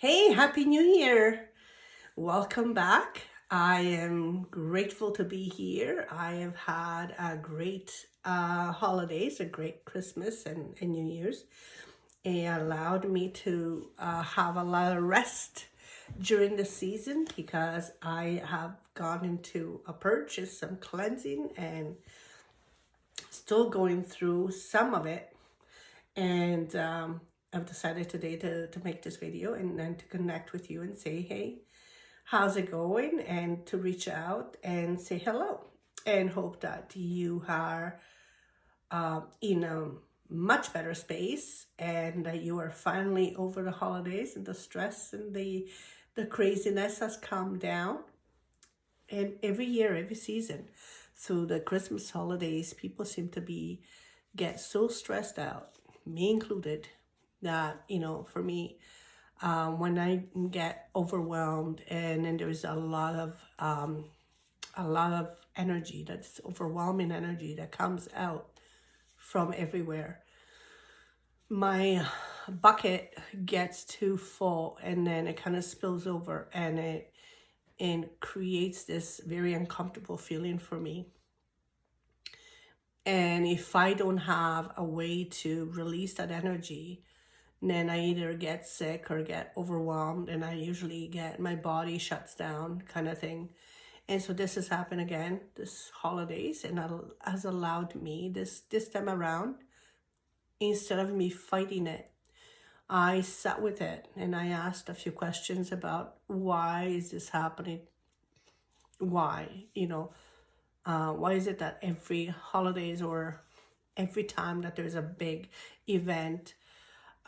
Hey, Happy New Year! Welcome back. I am grateful to be here. I have had a great holidays, a great Christmas and New Year's. It allowed me to have a lot of rest during the season because I have gone into a purge, some cleansing, and still going through some of it. And I've decided today to make this video and to connect with you and say, hey, how's it going? And to reach out and say hello and hope that you are in a much better space and that you are finally over the holidays and the stress and the craziness has calmed down. And every year, every season, through the Christmas holidays, people seem to get so stressed out, me included, that, for me, when I get overwhelmed and then there's a lot of energy, that's overwhelming energy that comes out from everywhere, my bucket gets too full and then it kind of spills over and creates this very uncomfortable feeling for me. And if I don't have a way to release that energy, then I either get sick or get overwhelmed, and I usually get my body shuts down kind of thing. And so this has happened again this holidays, and that has allowed me this time around, instead of me fighting it, I sat with it and I asked a few questions about why is this happening? Why, why is it that every holidays or every time that there's a big event,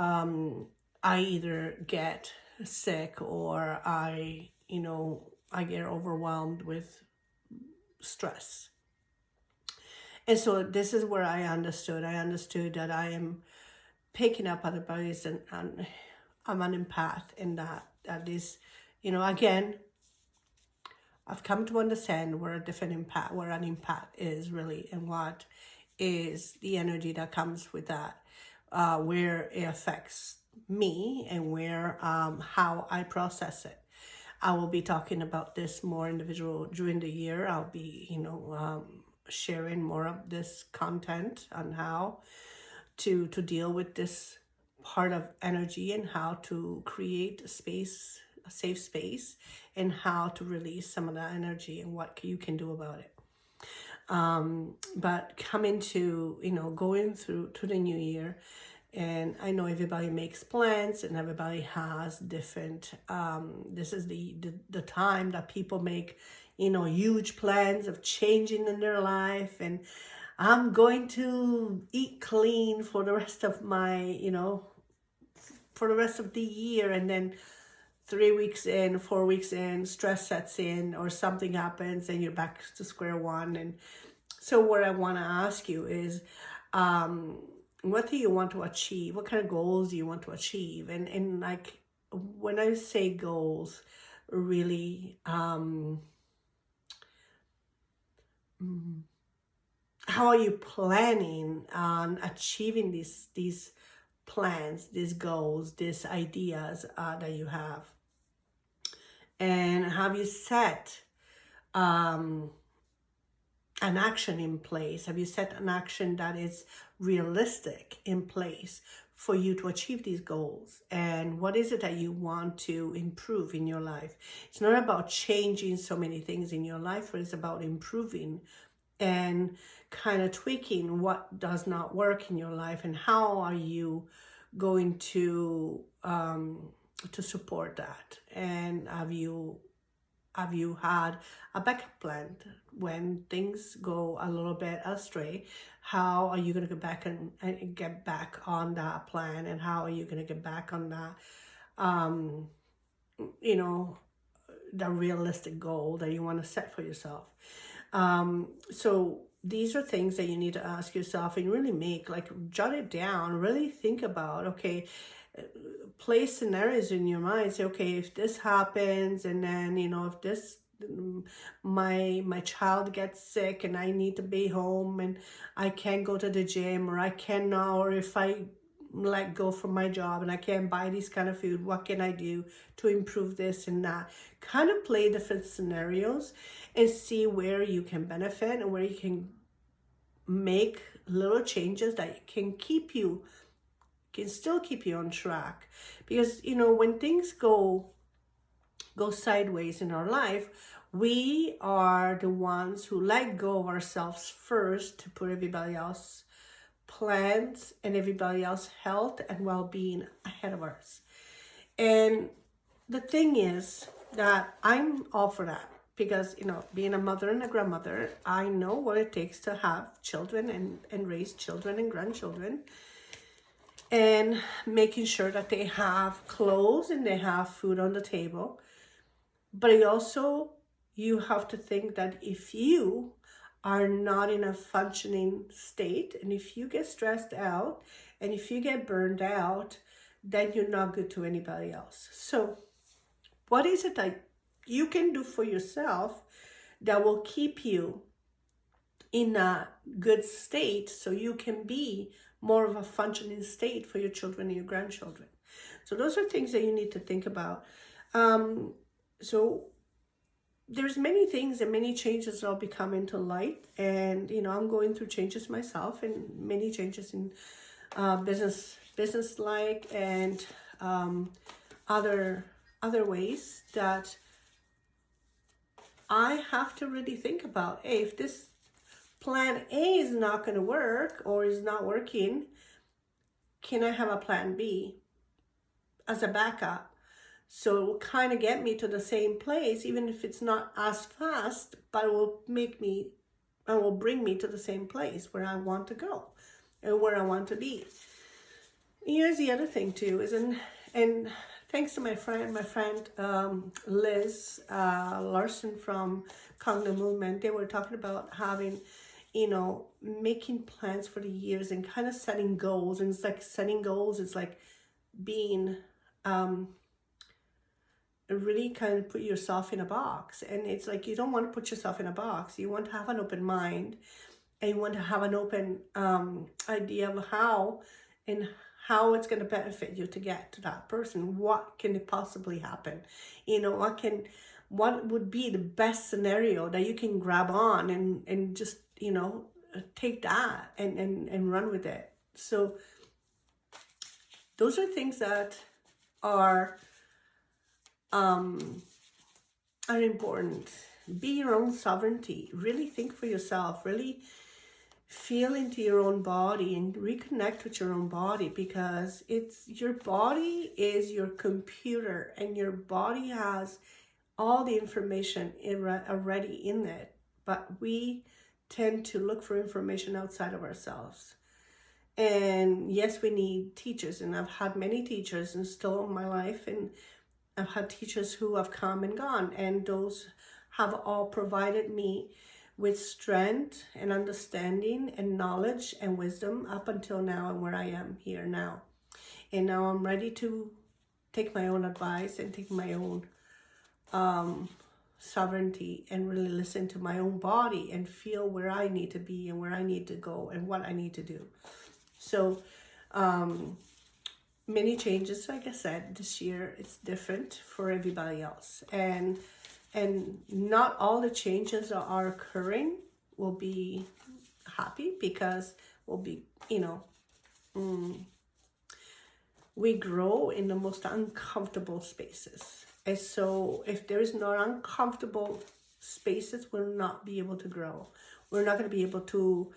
I either get sick or I get overwhelmed with stress. And so this is where I understood. I understood that I am picking up other bodies and I'm an empath, and that is, again, I've come to understand where an empath is really, and what is the energy that comes with that, where it affects me and where how I process it. I will be talking about this more individual during the year. I'll be, sharing more of this content on how to deal with this part of energy and how to create a safe space, and how to release some of that energy and what you can do about it. But coming to, going through to the new year, and I know everybody makes plans and everybody has different, this is the time that people make, huge plans of changing in their life, and I'm going to eat clean for the rest of my, for the rest of the year. And then 3 weeks in, 4 weeks in, stress sets in or something happens and you're back to square one. And so what I want to ask you is, what do you want to achieve? What kind of goals do you want to achieve? And like, when I say goals, really, how are you planning on achieving these plans, these goals, these ideas that you have? And have you set an action in place? Have you set an action that is realistic in place for you to achieve these goals? And what is it that you want to improve in your life? It's not about changing so many things in your life, but it's about improving and kind of tweaking what does not work in your life, and how are you going to support that. And have you had a backup plan when things go a little bit astray? How are you going to get back on that plan, and how are you going to get back on that the realistic goal that you want to set for yourself? So these are things that you need to ask yourself and really jot it down, really think about, okay, place scenarios in your mind. Say, okay, if this happens, and then, if this, my child gets sick and I need to be home and I can't go to the gym, or I cannot, or if I let go from my job and I can't buy this kind of food. What can I do to improve this and that? Kind of play different scenarios and see where you can benefit and where you can make little changes that can still keep you on track. Because, you know, when things go sideways in our life, we are the ones who let go of ourselves first to put everybody else plans and everybody else health and well-being ahead of ours. And the thing is that I'm all for that, because, you know, being a mother and a grandmother, I know what it takes to have children and raise children and grandchildren, and making sure that they have clothes and they have food on the table. But you have to think that if you are not in a functioning state, and if you get stressed out, and if you get burned out, then you're not good to anybody else. So what is it that you can do for yourself that will keep you in a good state so you can be more of a functioning state for your children and your grandchildren? So those are things that you need to think about. So there's many things and many changes that will be coming to light, and, you know, I'm going through changes myself, and many changes in business like, and other ways that I have to really think about. Hey, if this plan A is not going to work or is not working, can I have a plan B as a backup? So it will kind of get me to the same place, even if it's not as fast, but it will bring me to the same place where I want to go and where I want to be. Here's the other thing too, and thanks to my friend Liz Larson from Cognitive Movement, they were talking about having, you know, making plans for the years and kind of setting goals. And it's like setting goals is like being really kind of put yourself in a box. And it's like, you don't want to put yourself in a box. You want to have an open mind, and you want to have an open idea of how it's going to benefit you to get to that person. What can it possibly happen? You know, what would be the best scenario that you can grab on and just, you know, take that and run with it. So those are things that are important. Be your own sovereignty. Really think for yourself. Really feel into your own body and reconnect with your own body, because your body is your computer, and your body has all the information already in it. But we tend to look for information outside of ourselves. And yes, we need teachers, and I've had many teachers and still in my life, and I've had teachers who have come and gone, and those have all provided me with strength and understanding and knowledge and wisdom up until now and where I am here now. And now I'm ready to take my own advice and take my own sovereignty and really listen to my own body and feel where I need to be and where I need to go and what I need to do. So many changes, like I said, this year it's different for everybody else, and not all the changes that are occurring will be happy, because we'll be, you know, we grow in the most uncomfortable spaces. And so if there is no uncomfortable spaces, we'll not be able to grow. We're not going to be able to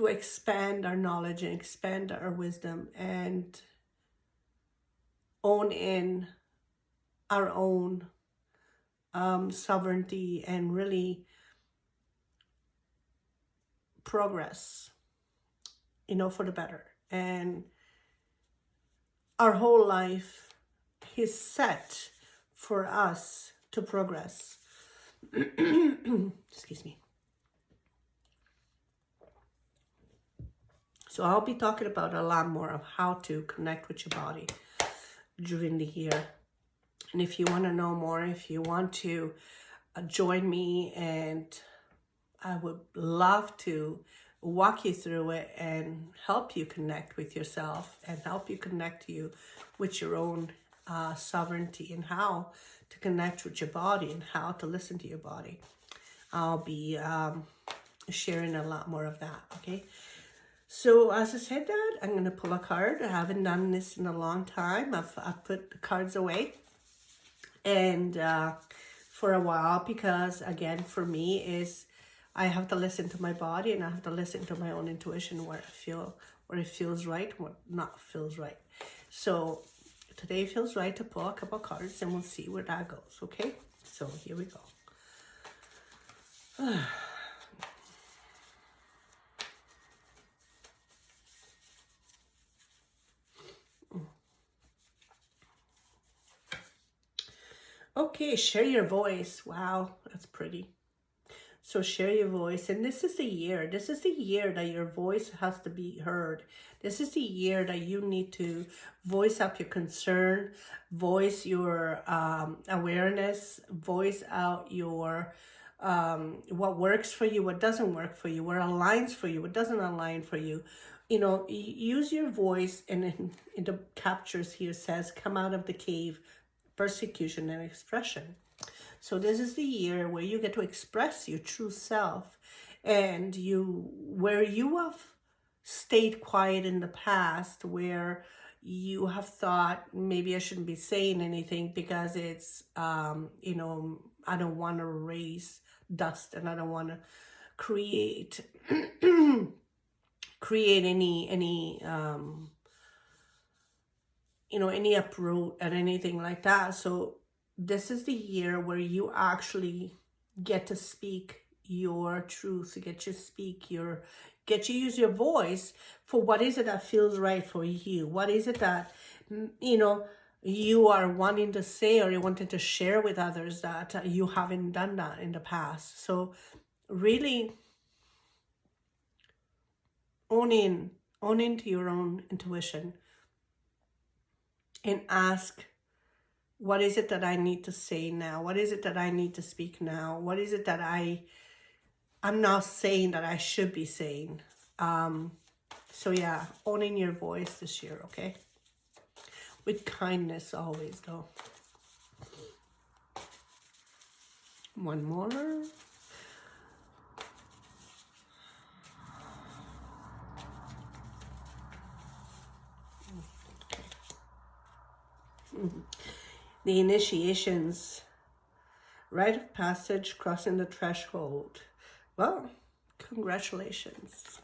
expand our knowledge and expand our wisdom and own in our own sovereignty and really progress, you know, for the better. And our whole life is set for us to progress. Excuse me. So I'll be talking about a lot more of how to connect with your body during the year. And if you want to know more, if you want to join me, and I would love to walk you through it and help you connect with yourself and help you connect you with your own sovereignty and how to connect with your body and how to listen to your body. I'll be sharing a lot more of that, okay? So as I said that, I'm going to pull a card. I haven't done this in a long time. I've put the cards away and for a while, because again, for me is I have to listen to my body and I have to listen to my own intuition where it feels right, what not feels right. So today feels right to pull a couple cards and we'll see where that goes, okay? So here we go. Okay, share your voice. Wow, that's pretty. So share your voice. And this is the year. This is the year that your voice has to be heard. This is the year that you need to voice up your concern, voice your awareness, voice out your what works for you, what doesn't work for you, what aligns for you, what doesn't align for you. You know, use your voice, and in the captures here says, come out of the cave, persecution and expression. So this is the year where you get to express your true self, and where you have stayed quiet in the past, where you have thought maybe I shouldn't be saying anything because it's you know, I don't want to raise dust and I don't want to create any you know, any uproot and anything like that. So this is the year where you actually get to speak your truth, get to use your voice for what is it that feels right for you. What is it that, you know, you are wanting to say or you wanted to share with others that you haven't done that in the past. So really own into your own intuition and ask, what is it that I need to say now? What is it that I need to speak now? What is it that I'm not saying that I should be saying? So yeah, owning your voice this year, okay? With kindness always, though. One more. The initiations, rite of passage, crossing the threshold. Well, congratulations.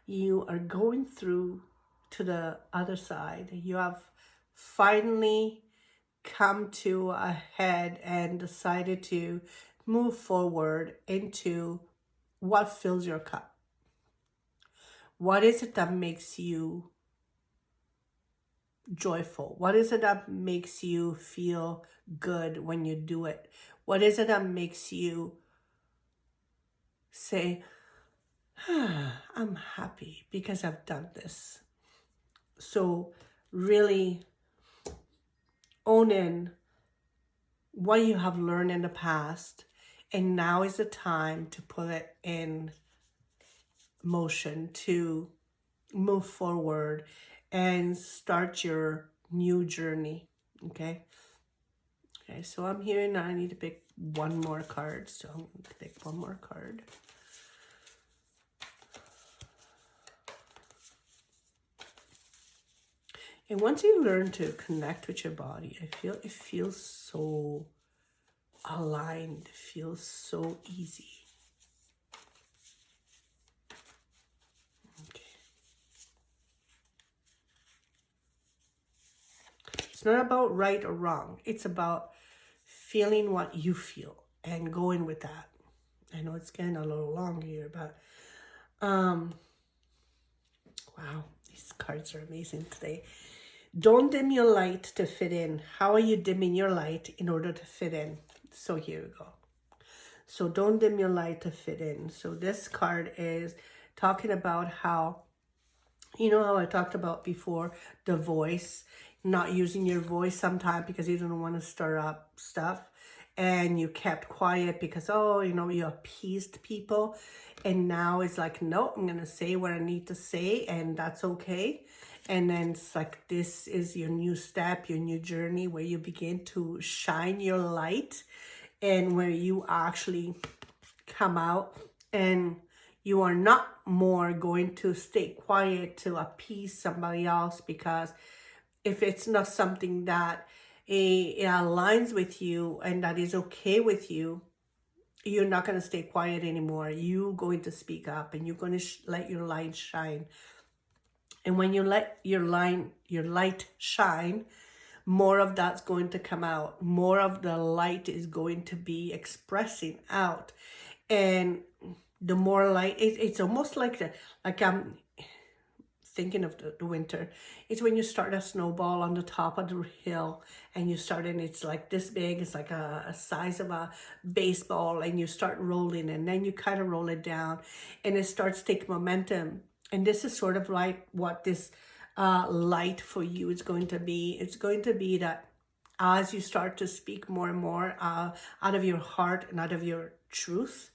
You are going through to the other side. You have finally come to a head and decided to move forward into what fills your cup. What is it that makes you joyful? What is it that makes you feel good when you do it? What is it that makes you say, I'm happy because I've done this? So really own in what you have learned in the past, and now is the time to put it in motion, to move forward and start your new journey, okay? Okay, so I'm here and I need to pick one more card, so I'm going to pick one more card. And once you learn to connect with your body, it feels so aligned, it feels so easy. Okay. It's not about right or wrong. It's about feeling what you feel and going with that. I know it's getting a little long here, but wow, these cards are amazing today. Don't dim your light to fit in. How are you dimming your light in order to fit in? So here we go. So don't dim your light to fit in. So this card is talking about how, you know how I talked about before, the voice, not using your voice sometimes because you don't want to stir up stuff. and you kept quiet because, oh, you know, you appeased people. And now it's like, no, I'm going to say what I need to say, and that's okay. And then it's like, this is your new step, your new journey, where you begin to shine your light, and where you actually come out, and you are not more going to stay quiet to appease somebody else, because if it's not something that it aligns with you and that is okay with you, you're not going to stay quiet anymore. You're going to speak up, and you're going to let your light shine. And when you let your light shine, more of that's going to come out. More of the light is going to be expressing out. And the more light, it's almost like I'm thinking of the winter. It's when you start a snowball on the top of the hill, and you start, and it's like this big, it's like a size of a baseball, and you start rolling, and then you kind of roll it down, and it starts taking momentum. And this is sort of like what this light for you is going to be. It's going to be that as you start to speak more and more out of your heart and out of your truth,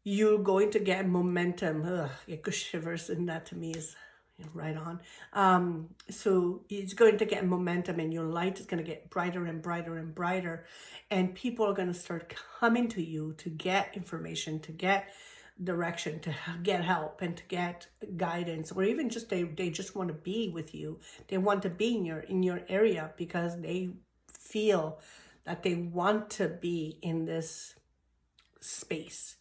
you're going to get momentum. Ugh, it goes shivers, and that to me is right on. So it's going to get momentum, and your light is going to get brighter and brighter and brighter, and people are going to start coming to you to get information, to get direction, to get help, and to get guidance, or even just they just want to be with you. They want to be in your area, because they feel that they want to be in this space,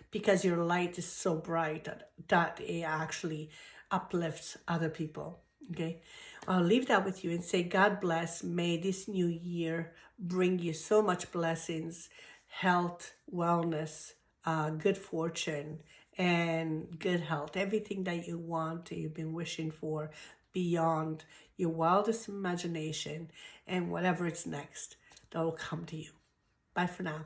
because your light is so bright that it actually uplifts other people. Okay, I'll leave that with you and say, God bless. May this new year bring you so much blessings, health, wellness, good fortune, and good health. Everything that you want, that you've been wishing for, beyond your wildest imagination, and whatever it's next, that will come to you. Bye for now.